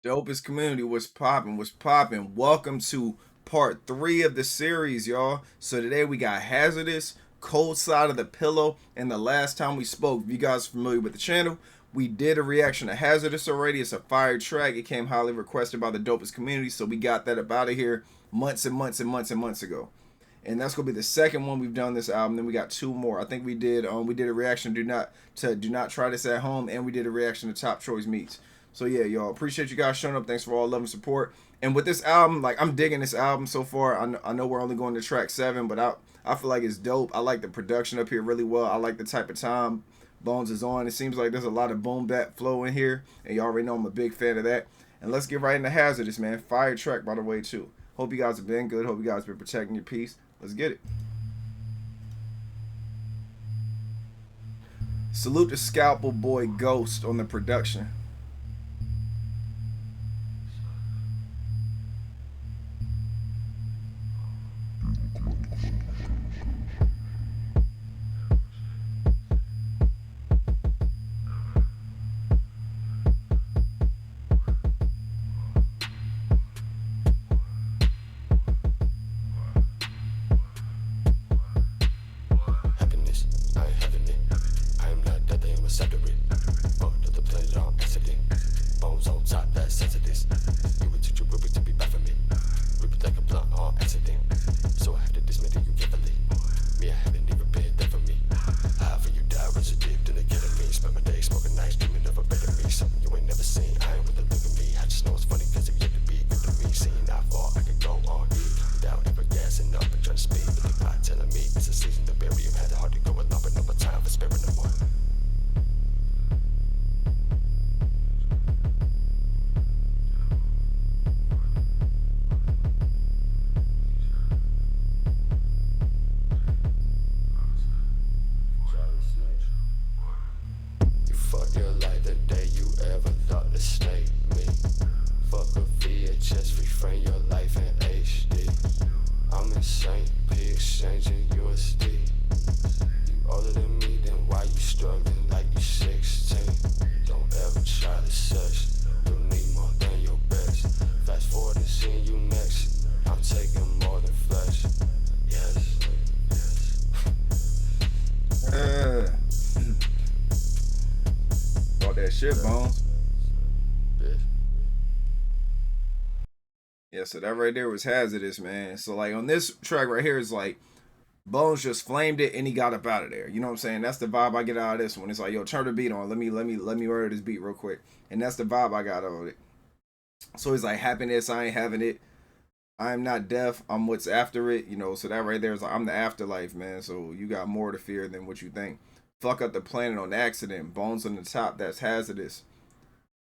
Dopest Community, what's popping? What's popping? Welcome to part 3 of the series, y'all. So today we got Hazardous, Cold Side of the Pillow, and the last time we spoke, if you guys are familiar with the channel, we did a reaction to Hazardous already. It's a fire track. It came highly requested by the Dopest Community, so we got that up out of here months and months and months and months ago. And that's gonna be the second one we've done this album. Then we got two more. I think we did a reaction Do Not Try This at Home, and we did a reaction to Top Choice Meats. So yeah, y'all, appreciate you guys showing up. Thanks for all love and support. And with this album, like, I'm digging this album so far. I know we're only going to track 7, but I feel like it's dope. I like the production up here really well. I like the type of time Bones is on. It seems like there's a lot of boom bap flow in here, and you already know I'm a big fan of that. And let's get right into Hazardous, man. Fire track, by the way, too. Hope you guys have been good. Hope you guys have been protecting your peace. Let's get it. Salute the Scalpel Boy Ghost on the production. That shit, Bones. Yeah, so that right there was Hazardous, man. So like on this track right here is like Bones just flamed it and he got up out of there. You know what I'm saying? That's the vibe I get out of this one. It's like, yo, turn the beat on. Let me murder this beat real quick. And that's the vibe I got out of it. So he's like, happiness, I ain't having it. I'm not deaf, I'm what's after it. You know, so that right there is like, I'm the afterlife, man. So you got more to fear than what you think. Fuck up the planet on accident. Bones on the top, that's Hazardous.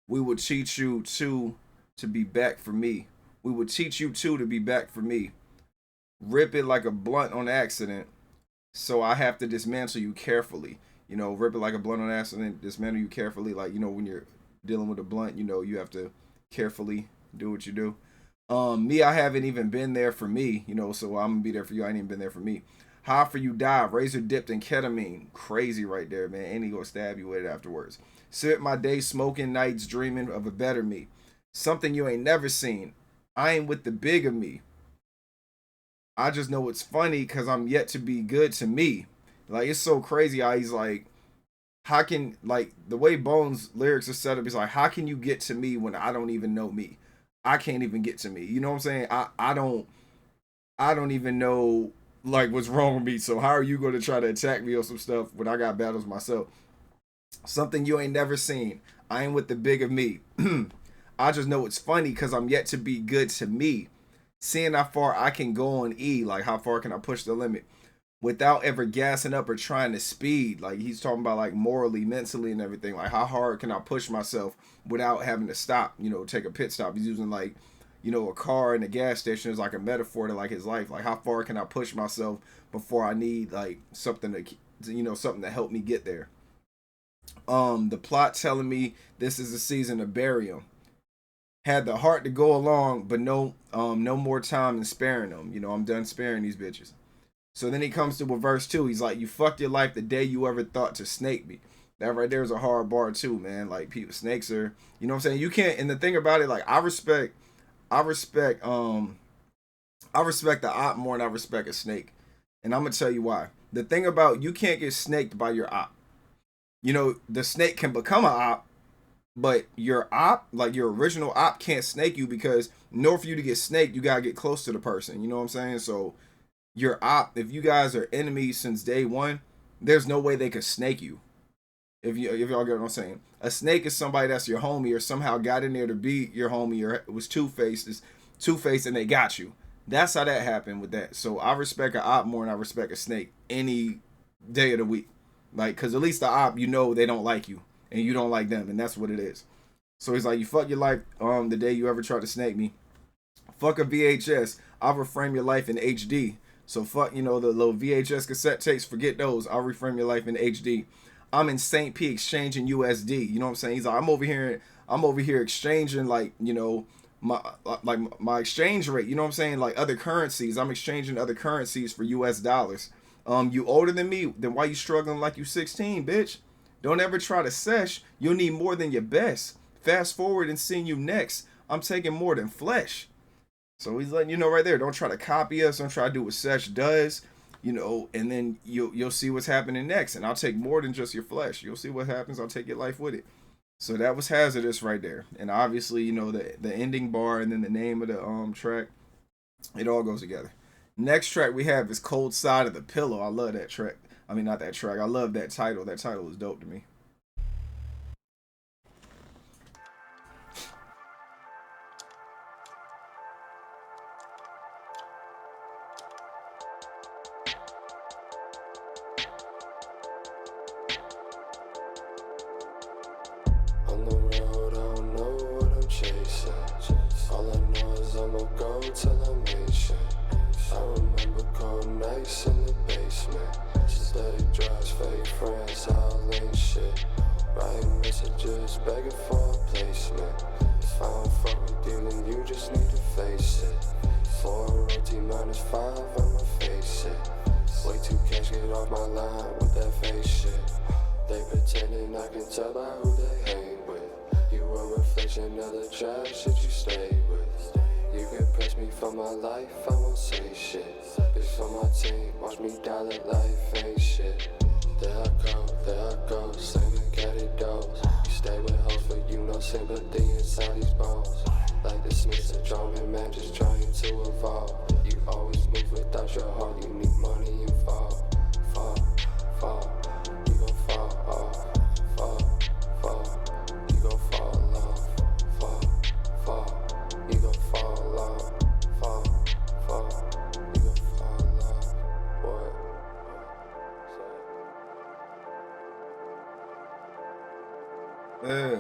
We would cheat you too to be back for me. We would teach you too to be back for me. Rip it like a blunt on accident. So I have to dismantle you carefully. You know, rip it like a blunt on accident, dismantle you carefully. Like, you know, when you're dealing with a blunt, you know, you have to carefully do what you do. Me, I haven't even been there for me, you know, so I'm gonna be there for you. I ain't even been there for me. High for you dive, razor dipped in ketamine. Crazy right there, man. And he gonna stab you with it afterwards. Sit my days smoking, nights dreaming of a better me. Something you ain't never seen. I ain't with the big of me. I just know it's funny because I'm yet to be good to me. Like, it's so crazy how he's like, how can, like, the way Bones lyrics are set up is like, how can you get to me when I don't even know me? I can't even get to me. You know what I'm saying? I don't even know like what's wrong with me. So how are you going to try to attack me or some stuff when I got battles myself? Something you ain't never seen. I ain't with the big of me. I just know it's funny because I'm yet to be good to me. Seeing how far I can go on E, like how far can I push the limit without ever gassing up or trying to speed. Like he's talking about like morally, mentally, and everything. Like how hard can I push myself without having to stop, you know, take a pit stop. He's using like, you know, a car in a gas station is like a metaphor to like his life. Like how far can I push myself before I need like something to you know, something to help me get there. The plot telling me this is a season to bury him. Had the heart to go along, but no more time than sparing them. You know, I'm done sparing these bitches. So then he comes to a verse 2. He's like, you fucked your life the day you ever thought to snake me. That right there is a hard bar too, man. Like people, snakes are, you know what I'm saying. You can't. And the thing about it, like I respect, I respect the op more than I respect a snake, and I'm gonna tell you why. The thing about you can't get snaked by your op. You know, the snake can become a op, but your op, like your original op, can't snake you because in order for you to get snaked, you gotta get close to the person. You know what I'm saying? So your op, if you guys are enemies since day one, there's no way they could snake you. If y'all get what I'm saying, a snake is somebody that's your homie or somehow got in there to be your homie or it was two faced and they got you. That's how that happened with that. So I respect an op more than I respect a snake any day of the week. Like, cause at least the op, you know, they don't like you and you don't like them, and that's what it is. So he's like, you fuck your life the day you ever try to snake me. Fuck a VHS. I'll reframe your life in HD. So fuck, you know, the little VHS cassette tapes, forget those. I'll reframe your life in HD. I'm in St. P exchanging USD. You know what I'm saying? He's like, I'm over here exchanging like, you know, my exchange rate. You know what I'm saying? Like other currencies. I'm exchanging other currencies for US dollars. You older than me, then why you struggling like you 16, bitch? Don't ever try to sesh. You'll need more than your best. Fast forward and seeing you next. I'm taking more than flesh. So he's letting you know right there. Don't try to copy us. Don't try to do what Sesh does, you know. And then you'll see what's happening next. And I'll take more than just your flesh. You'll see what happens. I'll take your life with it. So that was Hazardous right there. And obviously, you know, the ending bar and then the name of the track, it all goes together. Next track we have is Cold Side of the Pillow. I love that track. I mean, not that track. I love that title. That title is dope to me. On the road, I don't know what I'm chasing. All I know is I'ma go till I'm ancient. I remember cold nights in the basement. Synthetic drugs, fake friends, all ain't shit. Writing messages, begging for a placement. If I don't fuck with you, then you just need to face it. 4 OT minus 5, I'ma face it. Way too cash, get off my line with that face shit. They pretending I can tell by who they hang with. You a reflection of the trash shit you stay with. You can press me for my life, I won't say shit. Bitch for my team, watch me die, that life ain't shit. There I go, singing catty dogs. You stay with hoes for you, no sympathy inside these bones. Like the Smiths, a drumming man just trying to evolve. You always move without your heart, you need money and fall. You gon' fall off, you gon' fall off, you gon' fall off, you gon' fall off, what? Yeah.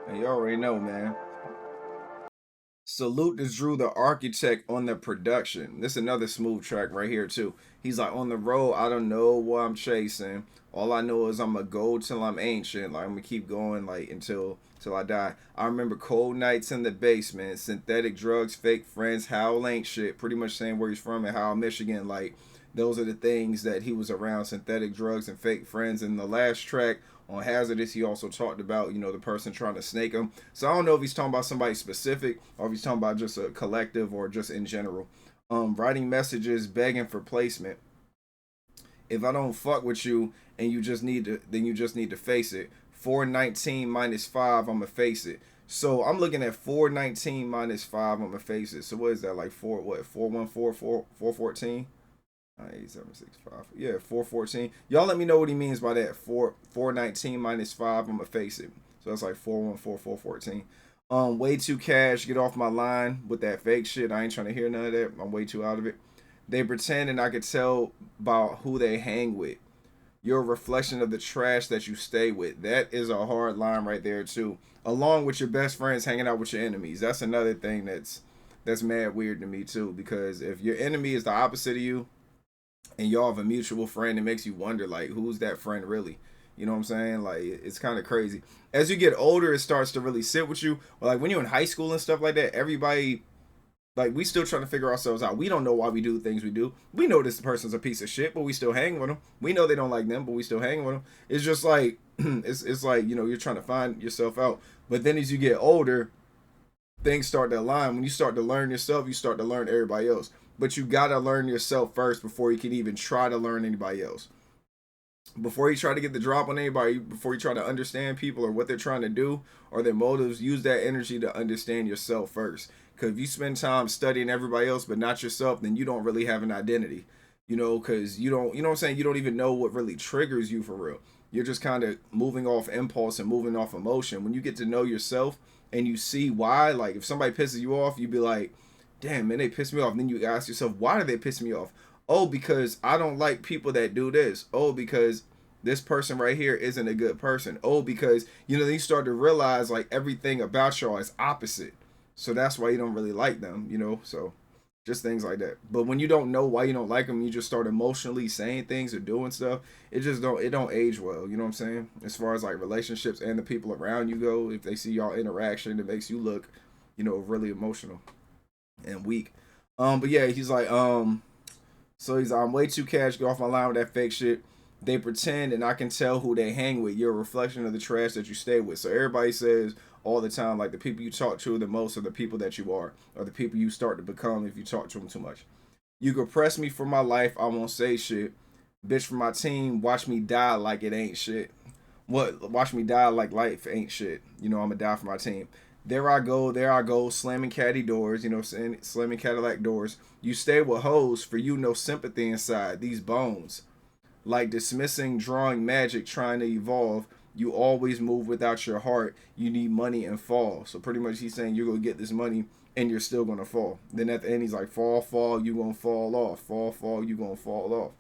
And you already know, man. Salute to Drew the Architect on the production. This is another smooth track right here too. He's like, on the road, I don't know what I'm chasing. All I know is I'm gonna go till I'm ancient. Like I'm gonna keep going like until I die. I remember cold nights in the basement, synthetic drugs, fake friends, Howell ain't shit. Pretty much saying where he's from in Howell, Michigan. Like those are the things that he was around, synthetic drugs and fake friends. And the last track on Hazardous, he also talked about, you know, the person trying to snake him. So I don't know if he's talking about somebody specific or if he's talking about just a collective or just in general. Writing messages, begging for placement. If I don't fuck with you and you just need to, then you just need to face it. 419 minus 5, I'ma face it. So I'm looking at 419 minus 5, I'ma face it. So what is that, like 414? 8765. Yeah, 414. Y'all let me know what he means by that. 419 minus 5, I'ma face it. So that's like 414, 414. Way too cash, get off my line with that fake shit. I ain't trying to hear none of that. I'm way too out of it. They pretend and I could tell about who they hang with. You're a reflection of the trash that you stay with. That is a hard line right there too. Along with your best friends hanging out with your enemies. That's another thing that's mad weird to me too. Because if your enemy is the opposite of you and y'all have a mutual friend, it makes you wonder like, who's that friend really? You know what I'm saying? Like, it's kind of crazy. As you get older, it starts to really sit with you. Like when you're in high school and stuff like that, everybody Like, we still trying to figure ourselves out. We don't know why we do the things we do. We know this person's a piece of shit, but we still hang with them. We know they don't like them, but we still hang with them. It's just like, it's like, you know, you're trying to find yourself out. But then as you get older, things start to align. When you start to learn yourself, you start to learn everybody else. But you got to learn yourself first before you can even try to learn anybody else. Before you try to get the drop on anybody, before you try to understand people or what they're trying to do or their motives, use that energy to understand yourself first. Because if you spend time studying everybody else but not yourself, then you don't really have an identity. You know, because you don't, you know what I'm saying? You don't even know what really triggers you for real. You're just kind of moving off impulse and moving off emotion. When you get to know yourself and you see why, like if somebody pisses you off, you'd be like, damn, man, they pissed me off. And then you ask yourself, why did they piss me off? Oh, because I don't like people that do this. Oh, because this person right here isn't a good person. Oh, because, you know, you start to realize like everything about y'all is opposite. So that's why you don't really like them, you know? So just things like that. But when you don't know why you don't like them, you just start emotionally saying things or doing stuff. It just don't age well. You know what I'm saying? As far as like relationships and the people around you go, if they see y'all interaction, it makes you look, you know, really emotional and weak. But yeah, he's like, so he's like, I'm way too cash, get off my line with that fake shit. They pretend and I can tell who they hang with. You're a reflection of the trash that you stay with. So everybody says all the time, like the people you talk to the most are the people that you are, or the people you start to become if you talk to them too much. You can press me for my life, I won't say shit. Bitch for my team, watch me die like it ain't shit. What? Watch me die like life ain't shit. You know, I'm gonna die for my team. There I go, slamming caddy doors, you know, slamming Cadillac doors. You stay with hoes, for you no sympathy inside, these bones. Like dismissing, drawing magic, trying to evolve. You always move without your heart. You need money and fall. So pretty much he's saying you're going to get this money and you're still going to fall. Then at the end he's like, fall, you going to fall off. Fall, you going to fall off.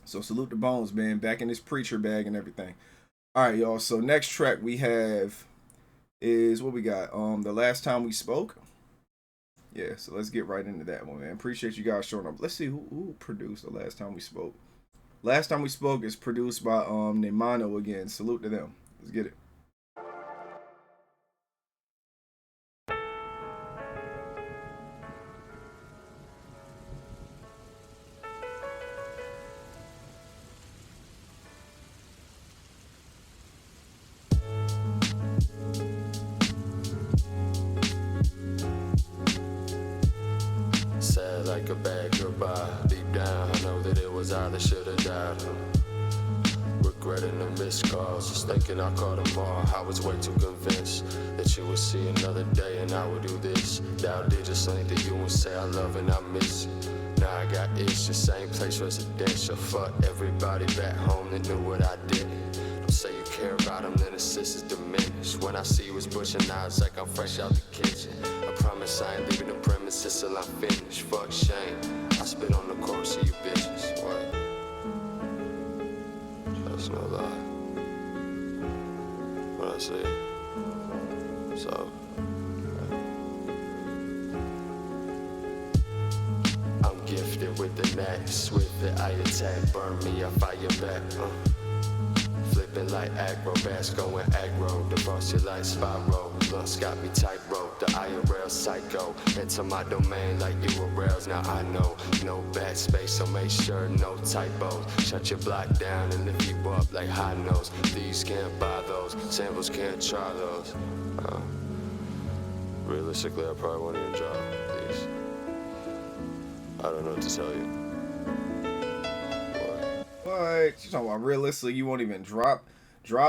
So salute the Bones, man. Back in his preacher bag and everything. All right, y'all. So next track we have is what we got. The Last Time We Spoke. Yeah, so let's get right into that one, man. Appreciate you guys showing up. Let's see who produced The Last Time We Spoke. Last Time We Spoke is produced by Nemano again. Salute to them. Let's get it. Sad like a bad goodbye. Deep down, I know that it was I that should have died. Regretting the missed calls, just thinking I caught them all. I was way too convinced that you would see another day and I would do this. Down digits link to you and say I love and I miss you. Now I got issues, same place residential. Fuck everybody back home that knew what I did. Don't say you care about them, then the sis is diminished. When I see you as pushing eyes like I'm fresh out the kitchen. I promise I ain't leaving the premises till I'm finished. Fuck shame, I spit on the course of you bitches. What? That's no lie. What I say. So I'm gifted with the knack, swift that I attack, burn me, I fire back. Flipping like acrobats, going aggro, divorce your life spiral. Lunch got me tightrope, the IRL psycho. Enter my domain like you were rails, now I know. No backspace, so make sure no typos. Shut your block down and lift you up like high nose. These can't buy those, samples can't try those. Realistically, I probably won't even drop these. I don't know what to tell you. What? You talking about realistically you won't even drop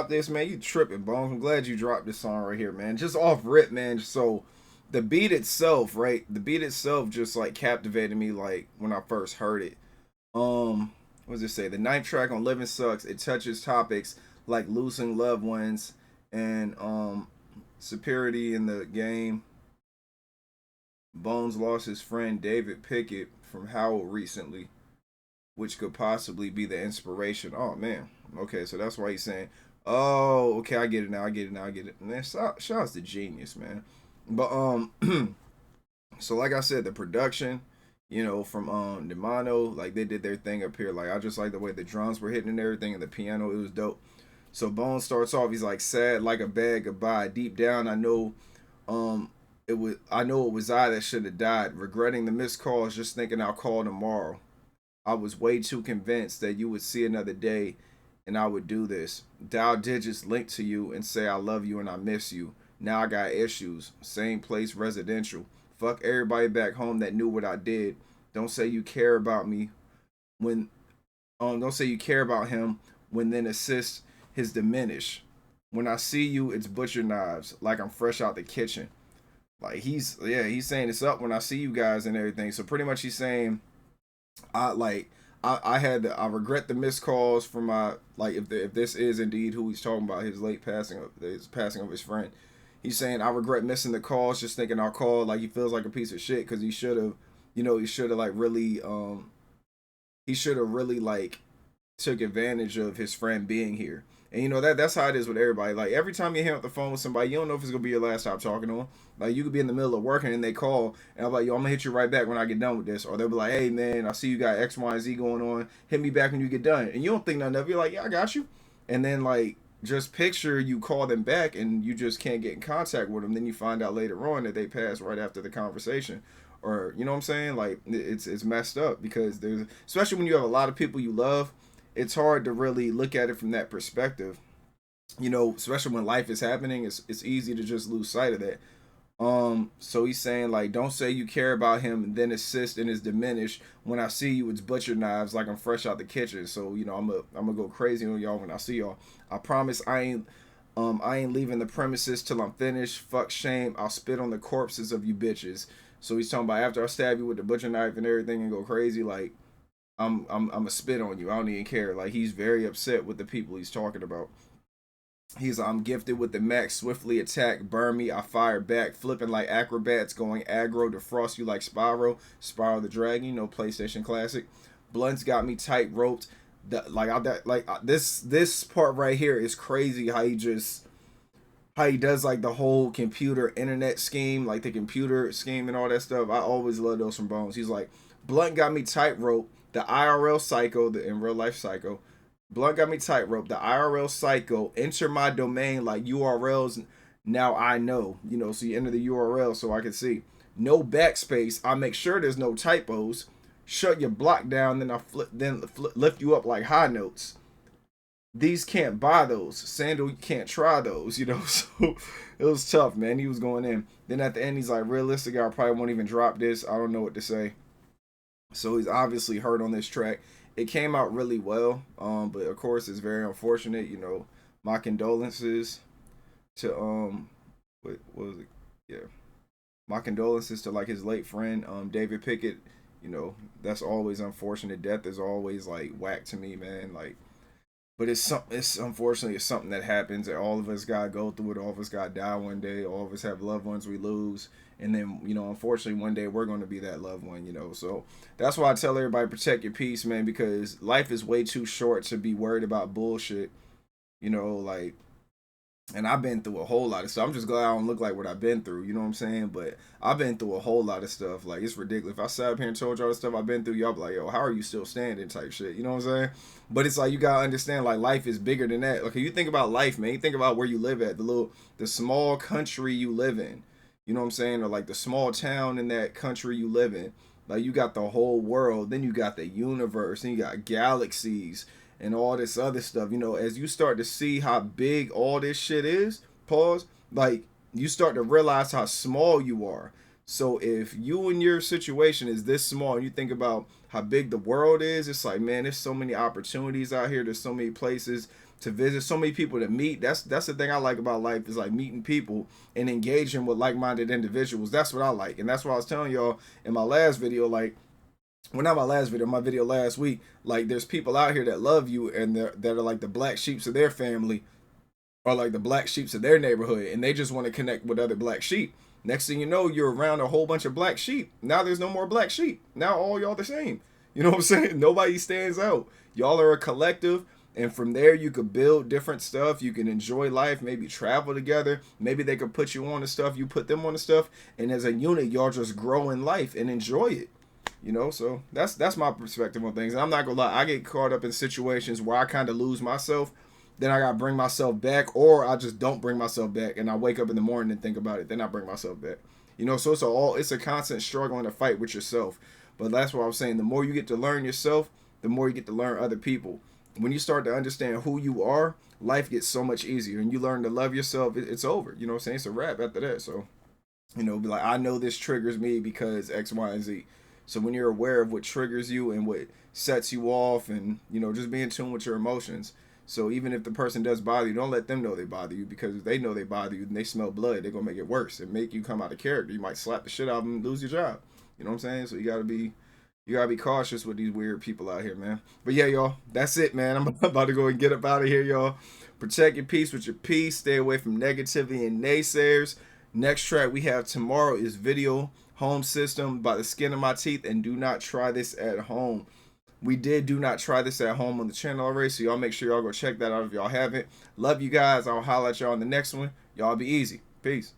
this, man? You tripping, Bones. I'm glad you dropped this song right here, man. Just off rip, man. So the beat itself, right? The beat itself just like captivated me like when I first heard it. What does it say? The 9th track on LivingSucks, it touches topics like losing loved ones and security in the game. Bones lost his friend David Pickett from Howell recently, which could possibly be the inspiration. Oh man. Okay, so that's why he's saying, oh, okay, I get it now. Man, shout out to Genius, man. But so like I said, the production, you know, from Nemano, like they did their thing up here. Like I just like the way the drums were hitting and everything, and the piano, it was dope. So Bones starts off, he's like, sad like a bad goodbye. Deep down, I know I know it was I that should have died, regretting the missed calls, just thinking I'll call tomorrow. I was way too convinced that you would see another day and I would do this. Dial digits linked to you and say I love you and I miss you. Now I got issues. Same place, residential. Fuck everybody back home that knew what I did. Don't say you care about me when don't say you care about him when then assist his diminish. When I see you, it's butcher knives, like I'm fresh out the kitchen. Like he's saying it's up when I see you guys and everything. So pretty much he's saying I regret the missed calls from my like if this is indeed who he's talking about, his passing of his friend. He's saying I regret missing the calls, just thinking I'll call. Like he feels like a piece of shit because he should have, he should have really like took advantage of his friend being here. And that's how it is with everybody. Like every time you hang up the phone with somebody, you don't know if it's gonna be your last time talking to them. Like you could be in the middle of working and they call and I'm like, yo, I'm gonna hit you right back when I get done with this. Or they'll be like, hey man, I see you got X, Y, and Z going on. Hit me back when you get done. And you don't think nothing of it. You're like, yeah, I got you. And then like just picture you call them back and you just can't get in contact with them. Then you find out later on that they passed right after the conversation. Or you know what I'm saying? Like it's messed up because there's, especially when you have a lot of people you love, it's hard to really look at it from that perspective. Especially when life is happening, it's easy to just lose sight of that. So he's saying like, don't say you care about him and then assist in his diminish. When I see you, it's butcher knives, like I'm fresh out the kitchen. So I'm gonna go crazy on y'all when I see y'all. I promise I ain't leaving the premises till I'm finished. Fuck shame, I'll spit on the corpses of you bitches. So he's talking about after I stab you with the butcher knife and everything and go crazy, like I'm a spit on you. I don't even care. Like he's very upset with the people he's talking about. He's I'm gifted with the max, swiftly attack, burn me, I fire back, flipping like acrobats, going aggro, defrost you like Spyro the Dragon, PlayStation classic. Blunts got me tight roped. This part right here is crazy how he does like the whole computer internet scheme, like the computer scheme and all that stuff. I always love those from Bones. He's like, Blunt got me tight rope, the IRL psycho, the in real life psycho. Blunt got me tightrope. The IRL psycho. Enter my domain like URLs. Now I know. So you enter the URL so I can see. No backspace. I make sure there's no typos. Shut your block down. Then lift you up like high notes. These can't buy those. Sandal, you can't try those. So it was tough, man. He was going in. Then at the end, he's like, realistic, I probably won't even drop this. I don't know what to say. So he's obviously hurt on this track. It came out really well, but of course it's very unfortunate. My condolences to what was it? Yeah, my condolences to like his late friend, David Pickett. That's always unfortunate. Death is always like whack to me, man. Like, but it's unfortunately it's something that happens. That all of us gotta go through it. All of us gotta die one day. All of us have loved ones we lose. And then, unfortunately, one day we're going to be that loved one, So that's why I tell everybody, protect your peace, man, because life is way too short to be worried about bullshit, like, and I've been through a whole lot of stuff. I'm just glad I don't look like what I've been through, you know what I'm saying? But I've been through a whole lot of stuff. Like, it's ridiculous. If I sat up here and told y'all the stuff I've been through, y'all be like, yo, how are you still standing type shit, you know what I'm saying? But it's like, you got to understand, like, life is bigger than that. Like, you think about life, man. You think about where you live at, the small country you live in. You know what I'm saying? Or like the small town in that country you live in. Like you got the whole world. Then you got the universe. Then you got galaxies and all this other stuff. As you start to see how big all this shit is, like you start to realize how small you are. So if you and your situation is this small and you think about how big the world is, it's like, man, there's so many opportunities out here. There's so many places to visit, so many people to meet. That's the thing I like about life is like meeting people and engaging with like-minded individuals. That's what I like. And that's what I was telling y'all in my last video, like, well, not my last video, my video last week, like there's people out here that love you and that are like the black sheeps of their family or like the black sheeps of their neighborhood and they just want to connect with other black sheep. Next thing you know, you're around a whole bunch of black sheep. Now there's no more black sheep. Now all y'all the same. You know what I'm saying? Nobody stands out. Y'all are a collective. And from there, you could build different stuff. You can enjoy life, maybe travel together. Maybe they could put you on the stuff, you put them on the stuff. And as a unit, y'all just grow in life and enjoy it. So that's my perspective on things. And I'm not going to lie, I get caught up in situations where I kind of lose myself. Then I got to bring myself back, or I just don't bring myself back. And I wake up in the morning and think about it. Then I bring myself back. You know, so it's a constant struggle and a fight with yourself. But that's what I'm saying. The more you get to learn yourself, the more you get to learn other people. When you start to understand who you are, life gets so much easier. And you learn to love yourself, it's over. You know what I'm saying? It's a wrap after that. So, you know, be like, I know this triggers me because X, Y, and Z. So when you're aware of what triggers you and what sets you off, and, you know, just be in tune with your emotions. So even if the person does bother you, don't let them know they bother you, because if they know they bother you and they smell blood, they're gonna make it worse and make you come out of character. You might slap the shit out of them and lose your job. You know what I'm saying? So you gotta be cautious with these weird people out here, man. But yeah, y'all, that's it, man. I'm about to go and get up out of here, y'all. Protect your peace with your peace. Stay away from negativity and naysayers. Next track we have tomorrow is Video Home System by The Skin of My Teeth, and Do Not Try This at Home. We did Do Not Try This at Home on the channel already, so y'all make sure y'all go check that out if y'all haven't. Love you guys. I'll holler at y'all on the next one. Y'all be easy. Peace.